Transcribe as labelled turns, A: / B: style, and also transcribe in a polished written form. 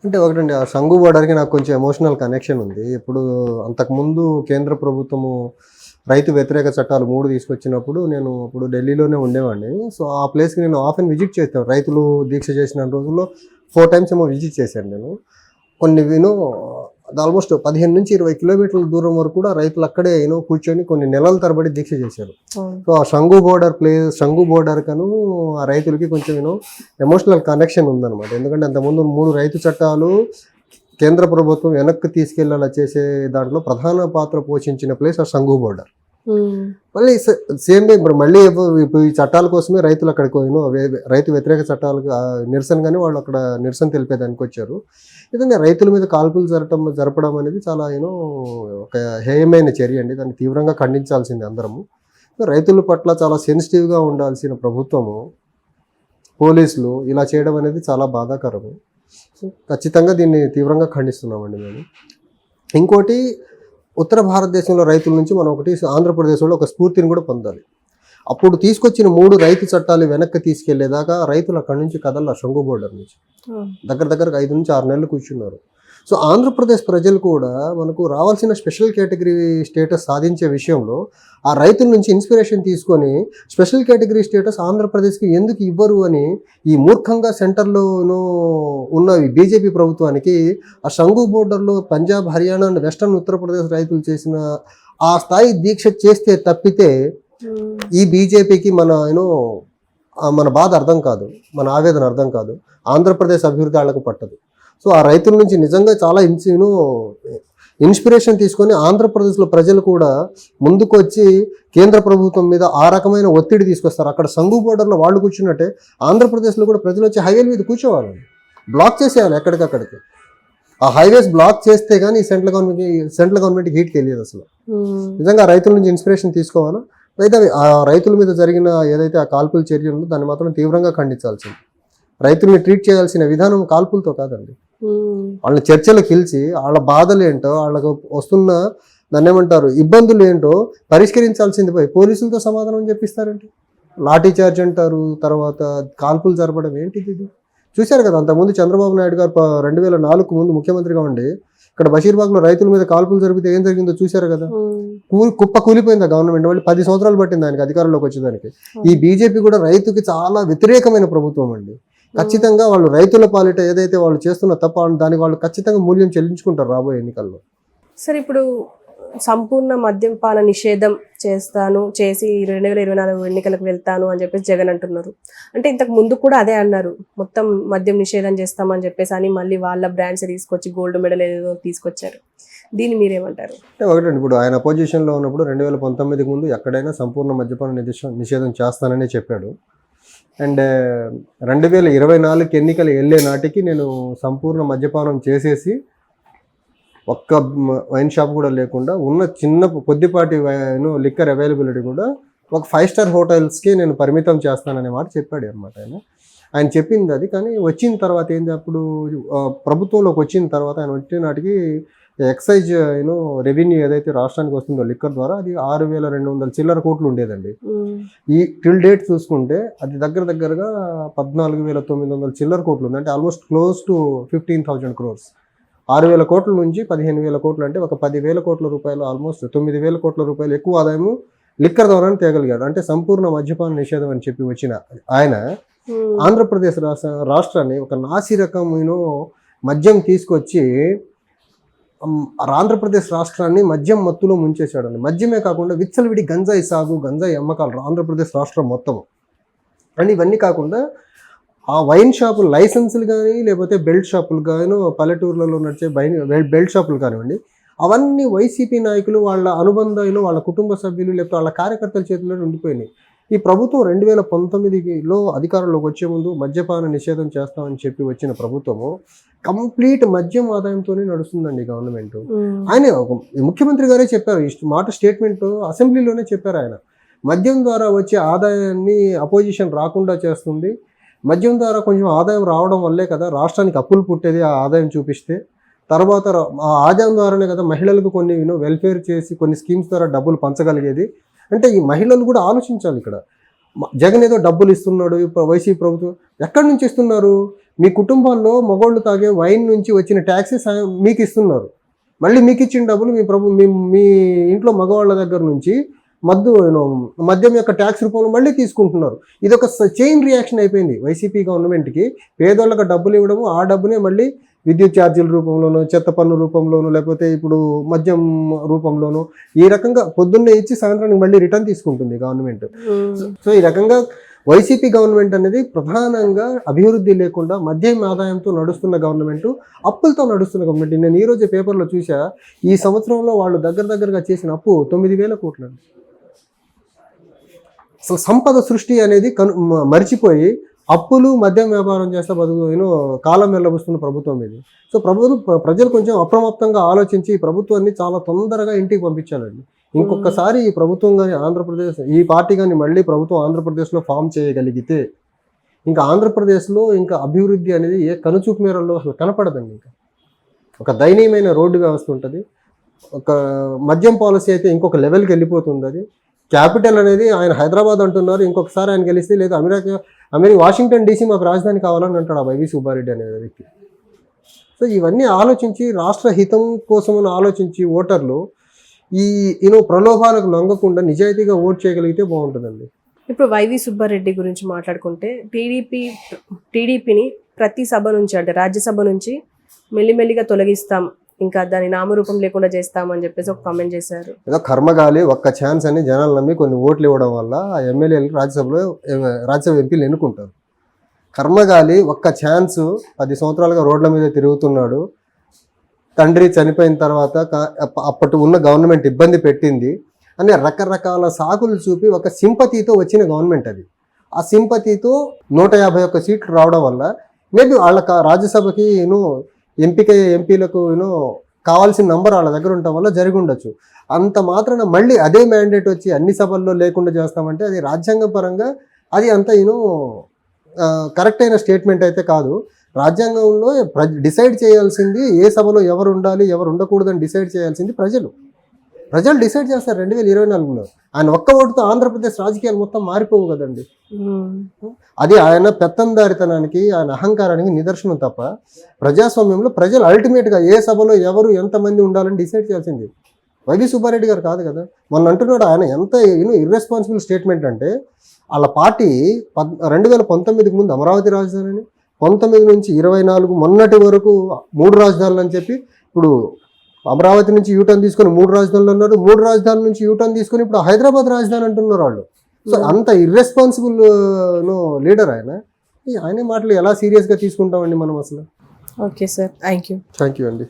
A: అంటే ఒకటండి, ఆ సంఘు బోర్డర్‌కి నాకు కొంచెం ఎమోషనల్ కనెక్షన్ ఉంది. ఇప్పుడు అంతకుముందు కేంద్ర ప్రభుత్వము రైతు వ్యతిరేక చట్టాలు 3 తీసుకొచ్చినప్పుడు నేను అప్పుడు ఢిల్లీలోనే ఉండేవాడిని. సో, ఆ ప్లేస్‌కి నేను ఆఫెన్ విజిట్ చేశాను. రైతులు దీక్ష చేసిన రోజుల్లో 4 టైమ్స్ ఏమో విజిట్ చేశాను నేను. కొన్ని ఆల్మోస్ట్ 15-20 కిలోమీటర్ల దూరం వరకు కూడా రైతులు అక్కడే కూర్చొని కొన్ని నెలల తరబడి దీక్ష చేశారు. సో, ఆ సంఘు బోర్డర్ కను ఆ రైతులకి కొంచెం ఎమోషనల్ కనెక్షన్ ఉందన్నమాట. ఎందుకంటే అంతకుముందు 3 రైతు చట్టాలు కేంద్ర ప్రభుత్వం వెనక్కి తీసుకెళ్లేలా చేసే దాంట్లో ప్రధాన పాత్ర పోషించిన ప్లేస్ ఆ సంఘు బోర్డర్. మళ్ళీ సేమ్ ఇప్పుడు మళ్ళీ ఇప్పుడు ఈ చట్టాల కోసమే రైతులు అక్కడికి రైతు వ్యతిరేక చట్టాలకు నిరసనగానే వాళ్ళు అక్కడ నిరసన తెలిపేదానికి వచ్చారు. నిజంగా రైతుల మీద కాల్పులు జరపడం అనేది చాలా ఒక హేయమైన చర్య అండి. దాన్ని తీవ్రంగా ఖండించాల్సింది అందరము. రైతుల పట్ల చాలా సెన్సిటివ్గా ఉండాల్సిన ప్రభుత్వము, పోలీసులు ఇలా చేయడం అనేది చాలా బాధాకరము. సో, ఖచ్చితంగా దీన్ని తీవ్రంగా ఖండిస్తున్నామండి మేము. ఇంకోటి, ఉత్తర భారతదేశంలో రైతుల నుంచి మనం ఒకటి ఆంధ్రప్రదేశ్లో ఒక స్ఫూర్తిని కూడా పొందాలి. అప్పుడు తీసుకొచ్చిన 3 రైతు చట్టాలు వెనక్కి తీసుకెళ్లేదాకా రైతులు అక్కడి నుంచి కదల సంఘు బోర్డర్ నుంచి దగ్గరకు 5-6 నెలలు కూర్చున్నారు. సో, ఆంధ్రప్రదేశ్ ప్రజలు కూడా మనకు రావాల్సిన స్పెషల్ కేటగిరీ స్టేటస్ సాధించే విషయంలో ఆ రైతుల నుంచి ఇన్స్పిరేషన్ తీసుకొని స్పెషల్ కేటగిరీ స్టేటస్ ఆంధ్రప్రదేశ్కి ఎందుకు ఇవ్వరు అని ఈ మూర్ఖంగా సెంటర్లో ఉన్న బీజేపీ ప్రభుత్వానికి ఆ సంఘు బోర్డర్లో పంజాబ్, హర్యానా అండ్ వెస్టర్న్ ఉత్తరప్రదేశ్ రైతులు చేసిన ఆ స్థాయి దీక్ష చేస్తే తప్పితే ఈ బీజేపీకి మన బాధ అర్థం కాదు, మన ఆవేదన అర్థం కాదు. ఆంధ్రప్రదేశ్ అభివృద్ధి వాళ్ళకు పట్టదు. సో, ఆ రైతుల నుంచి నిజంగా చాలా ఇన్స్పిరేషన్ తీసుకొని ఆంధ్రప్రదేశ్లో ప్రజలు కూడా ముందుకు వచ్చి కేంద్ర ప్రభుత్వం మీద ఆ రకమైన ఒత్తిడి తీసుకొస్తారు. అక్కడ సంఘు బోర్డర్లో వాళ్ళు కూర్చున్నట్టే ఆంధ్రప్రదేశ్లో కూడా ప్రజలు వచ్చి హైవేల మీద కూర్చోవాలి, బ్లాక్ చేసేయాలి ఎక్కడికక్కడికి. ఆ హైవేస్ బ్లాక్ చేస్తే కానీ సెంట్రల్ గవర్నమెంట్కి హీట్ తెలియదు అసలు. నిజంగా రైతుల నుంచి ఇన్స్పిరేషన్ తీసుకోవాలా. అయితే ఆ రైతుల మీద జరిగిన ఏదైతే ఆ కాల్పుల చర్య ఉందో దాన్ని మాత్రం తీవ్రంగా ఖండించాల్సింది. రైతుల్ని ట్రీట్ చేయాల్సిన విధానం కాల్పులతో కాదండి. వాళ్ళని చర్చలకు పిలిచి వాళ్ళ బాధలు ఏంటో, వాళ్ళకు వస్తున్న దాన్ని ఏమంటారు ఇబ్బందులు ఏంటో పరిష్కరించాల్సింది పోయి పోలీసులతో సమాధానం చెప్పిస్తారండి. లాఠీ చార్జ్ అంటారు, తర్వాత కాల్పులు జరపడం ఏంటిది ఇది? చూశారు కదా, అంతకుముందు చంద్రబాబు నాయుడు గారు 2004 ముందు ముఖ్యమంత్రిగా ఉండి ఇక్కడ బషీర్బాగ్లో రైతుల మీద కాల్పులు జరిపితే ఏం జరిగిందో చూశారు కదా. కుప్ప కూలిపోయింది గవర్నమెంట్. మళ్ళీ 10 సంవత్సరాలు పట్టింది ఆయనకి అధికారంలోకి వచ్చేదానికి. ఈ బీజేపీ కూడా రైతుకి చాలా వ్యతిరేకమైన ప్రభుత్వం అండి. ఖచ్చితంగా వాళ్ళు రైతుల పాలిట ఏదైతే వాళ్ళు చేస్తున్న తప్ప దానికి వాళ్ళు ఖచ్చితంగా మూల్యం చెల్లించుకుంటారు రాబోయే ఎన్నికల్లో.
B: సరే, ఇప్పుడు సంపూర్ణ మద్యపాన నిషేధం చేసి 2024 ఎన్నికలకు వెళ్తాను అని చెప్పేసి జగన్ అంటున్నారు. అంటే ఇంతకు ముందు కూడా అదే అన్నారు, మొత్తం మద్యం నిషేధం చేస్తామని చెప్పేసి అని మళ్ళీ వాళ్ళ బ్రాండ్స్ తీసుకొచ్చి గోల్డ్ మెడల్ ఏదో తీసుకొచ్చారు. దీన్ని మీరేమంటారు?
A: అంటే ఒకటండి, ఇప్పుడు ఆయన అపోజిషన్లో ఉన్నప్పుడు 2019 ముందు ఎక్కడైనా సంపూర్ణ మద్యపాన నిషేధం చేస్తానని చెప్పాడు. అండ్ 2024 ఎన్నికలు వెళ్ళే నాటికి నేను సంపూర్ణ మద్యపానం చేసేసి ఒక్క వైన్ షాప్ కూడా లేకుండా ఉన్న చిన్న కొద్దిపాటి లిక్కర్ అవైలబిలిటీ కూడా ఒక 5 స్టార్ హోటల్స్కి నేను పరిమితం చేస్తాననే మాట చెప్పాడు అనమాట ఆయన చెప్పింది అది. కానీ వచ్చిన తర్వాత ఏంటి, అప్పుడు ప్రభుత్వంలోకి వచ్చిన తర్వాత ఆయన వచ్చే నాటికి ఎక్సైజ్ రెవెన్యూ ఏదైతే రాష్ట్రానికి వస్తుందో లిక్కర్ ద్వారా అది 6,200 చిల్లర కోట్లు ఉండేదండి. ఈ టిల్ డేట్ చూసుకుంటే అది దగ్గరగా 14,900 చిల్లర కోట్లు ఉంది. అంటే ఆల్మోస్ట్ క్లోజ్ టు 15,000 crores. 6,000 కోట్ల నుంచి 15,000 కోట్లు, అంటే ఒక 10,000 కోట్ల రూపాయలు, ఆల్మోస్ట్ 9,000 కోట్ల రూపాయలు ఎక్కువ ఆదాయము లిక్కర్ ద్వారానే తేగలిగాడు. అంటే సంపూర్ణ మద్యపాన నిషేధం అని చెప్పి వచ్చిన ఆయన ఆంధ్రప్రదేశ్ రాష్ట్రాన్ని ఒక నాసి రకం మద్యం తీసుకొచ్చి ఆంధ్రప్రదేశ్ రాష్ట్రాన్ని మద్యం మత్తులో ముంచేశాడండి. మద్యమే కాకుండా విచ్చలవిడి గంజాయి సాగు, గంజాయి అమ్మకాలు ఆంధ్రప్రదేశ్ రాష్ట్రం మొత్తం. అండ్ ఇవన్నీ కాకుండా ఆ వైన్ షాపులు లైసెన్సులు కానీ లేకపోతే బెల్ట్ షాపులు కానీ పల్లెటూర్లలో నడిచే బెల్ట్ షాపులు కానివ్వండి, అవన్నీ వైసీపీ నాయకులు వాళ్ళ అనుబంధాలు, వాళ్ళ కుటుంబ సభ్యులు లేకపోతే వాళ్ళ కార్యకర్తల చేతిలో ఉండిపోయినాయి. ఈ ప్రభుత్వం 2019లో అధికారంలోకి వచ్చే ముందు మద్యపాన నిషేధం చేస్తామని చెప్పి వచ్చిన ప్రభుత్వము కంప్లీట్ మద్యం ఆదాయంతోనే నడుస్తుందండి గవర్నమెంట్. ఆయన ముఖ్యమంత్రి గారే చెప్పారు, ఈ మాట స్టేట్మెంట్ అసెంబ్లీలోనే చెప్పారు ఆయన. మద్యం ద్వారా వచ్చే ఆదాయాన్ని అపోజిషన్ రాకుండా చేస్తుంది, మద్యం ద్వారా కొంచెం ఆదాయం రావడం వల్లే కదా రాష్ట్రానికి అప్పులు పుట్టేది, ఆ ఆదాయం చూపిస్తే తర్వాత ఆ ఆదాయం ద్వారానే కదా మహిళలకు కొన్ని వెల్ఫేర్ చేసి కొన్ని స్కీమ్స్ ద్వారా డబ్బులు పంచగలిగేది. అంటే ఈ మహిళలు కూడా ఆలోచించాలి. ఇక్కడ జగన్ ఏదో డబ్బులు ఇస్తున్నాడు వైసీపీ ప్రభుత్వం, ఎక్కడి నుంచి ఇస్తున్నారు? మీ కుటుంబాల్లో మగోళ్ళు తాగే వైన్ నుంచి వచ్చిన ట్యాక్సెస్ మీకు ఇస్తున్నారు. మళ్ళీ మీకు ఇచ్చిన డబ్బులు మీ ఇంట్లో మగవాళ్ళ దగ్గర నుంచి మద్యం యొక్క ట్యాక్స్ రూపంలో మళ్ళీ తీసుకుంటున్నారు. ఇది ఒక చైన్ రియాక్షన్ అయిపోయింది వైసీపీ గవర్నమెంట్కి. పేదోళ్ళకి డబ్బులు ఇవ్వడము, ఆ డబ్బునే మళ్ళీ విద్యుత్ ఛార్జీల రూపంలోనూ, చెత్త పన్ను రూపంలోనూ, లేకపోతే ఇప్పుడు మద్యం రూపంలోనూ, ఈ రకంగా పొద్దున్నే ఇచ్చి సాయంత్రానికి మళ్ళీ రిటర్న్ తీసుకుంటుంది గవర్నమెంట్. సో ఈ రకంగా వైసీపీ గవర్నమెంట్ అనేది ప్రధానంగా అభివృద్ధి లేకుండా మద్యం ఆదాయంతో నడుస్తున్న గవర్నమెంట్, అప్పులతో నడుస్తున్న గవర్నమెంట్. నేను ఈరోజు పేపర్లో చూసా, ఈ సంవత్సరంలో వాళ్ళు దగ్గరగా చేసిన అప్పు 9,000 కోట్లు. అసలు సంపద సృష్టి అనేది మర్చిపోయి అప్పులు మద్యం వ్యాపారం చేస్తే కాలం వెళ్ళబుస్తున్న ప్రభుత్వం ఇది. సో ప్రజలు కొంచెం అప్రమత్తంగా ఆలోచించి ఈ ప్రభుత్వాన్ని చాలా తొందరగా ఇంటికి పంపించాలండి. ఇంకొకసారి ఈ ప్రభుత్వం కానీ ఆంధ్రప్రదేశ్, ఈ పార్టీ కానీ మళ్ళీ ప్రభుత్వం ఆంధ్రప్రదేశ్లో ఫామ్ చేయగలిగితే ఇంకా ఆంధ్రప్రదేశ్లో ఇంకా అభివృద్ధి అనేది ఏ కనుచూపు మేరల్లో అసలు కనపడదండి. ఇంకా ఒక దయనీయమైన రోడ్డు వ్యవస్థ ఉంటుంది. ఒక మద్యం పాలసీ అయితే ఇంకొక లెవెల్కి వెళ్ళిపోతుంది. అది క్యాపిటల్ అనేది ఆయన హైదరాబాద్ అంటున్నారు, ఇంకొకసారి ఆయన గెలిస్తే లేదా అమెరికా వాషింగ్టన్ DC మాకు రాజధాని కావాలని అంటాడు ఆ వైవి సుబ్బారెడ్డి అనే వ్యక్తి. సో ఇవన్నీ ఆలోచించి, రాష్ట్ర హితం కోసమని ఆలోచించి ఓటర్లు ఈ ప్రలోభాలకు లొంగకుండా నిజాయితీగా ఓట్ చేయగలిగితే బాగుంటుందండి.
B: ఇప్పుడు వైవి సుబ్బారెడ్డి గురించి మాట్లాడుకుంటే టీడీపీని ప్రతి సభ నుంచి, అంటే రాజ్యసభ నుంచి మెల్లిమెల్లిగా తొలగిస్తాం, ఇంకా దాని నామరూపం లేకుండా చేస్తామని చెప్పేసి ఒక కామెంట్ చేశారు.
A: ఏదో కర్మగాలి ఒక్క ఛాన్స్ అని జనాలు నమ్మి కొన్ని ఓట్లు ఇవ్వడం వల్ల ఆ ఎమ్మెల్యేలు రాజ్యసభ ఎంపీలు ఎన్నుకుంటారు. కర్మగాలి ఒక్క ఛాన్స్ 10 సంవత్సరాలుగా రోడ్ల మీద తిరుగుతున్నాడు. తండ్రి చనిపోయిన తర్వాత అప్పటి ఉన్న గవర్నమెంట్ ఇబ్బంది పెట్టింది అనే రకరకాల సాకులు చూపి ఒక సింపతితో వచ్చిన గవర్నమెంట్ అది. ఆ సింపతితో 151 సీట్లు రావడం వల్ల మేబీ వాళ్ళ రాజ్యసభకి ఎంపీలకు కావాల్సిన నంబర్ వాళ్ళ దగ్గర ఉండటం వల్ల జరిగి ఉండొచ్చు. అంత మాత్రాన మళ్ళీ అదే మ్యాండేట్ వచ్చి అన్ని సభల్లో లేకుండా చేస్తామంటే అది రాజ్యాంగ పరంగా అది అంత కరెక్ట్ అయిన స్టేట్మెంట్ అయితే కాదు. రాజ్యాంగంలో డిసైడ్ చేయాల్సింది ఏ సభలో ఎవరు ఉండాలి ఎవరు ఉండకూడదని డిసైడ్ చేయాల్సింది ప్రజలు డిసైడ్ చేస్తారు 2024లో. ఆయన ఒక్క ఓటుతో ఆంధ్రప్రదేశ్ రాజకీయాలు మొత్తం మారిపోవు కదండి. అది ఆయన పెత్తందారితనానికి, ఆయన అహంకారానికి నిదర్శనం తప్ప ప్రజాస్వామ్యంలో ప్రజలు అల్టిమేట్గా ఏ సభలో ఎవరు ఎంతమంది ఉండాలని డిసైడ్ చేయాల్సింది వైవి సుబ్బారెడ్డి గారు కాదు కదా. మొన్న అంటున్నాడు ఆయన ఎంత ఇర్రెస్పాన్సిబుల్ స్టేట్మెంట్ అంటే, వాళ్ళ పార్టీ 2019కి ముందు అమరావతి రాజధాని, 19 నుంచి 24 మొన్నటి వరకు 3 రాజధానులు అని చెప్పి, ఇప్పుడు అమరావతి నుంచి యూటర్న్ తీసుకొని 3 రాజధానులు అన్నారు, 3 రాజధానుల నుంచి యూటర్న్ తీసుకొని ఇప్పుడు హైదరాబాద్ రాజధాని అంటున్నారు వాళ్ళు. సో అంత ఇర్రెస్పాన్సిబుల్ లీడర్ ఆయనే మాటలు ఎలా సీరియస్గా తీసుకుంటామండి మనం అసలు.
B: ఓకే సార్, థ్యాంక్ యూ
A: అండి.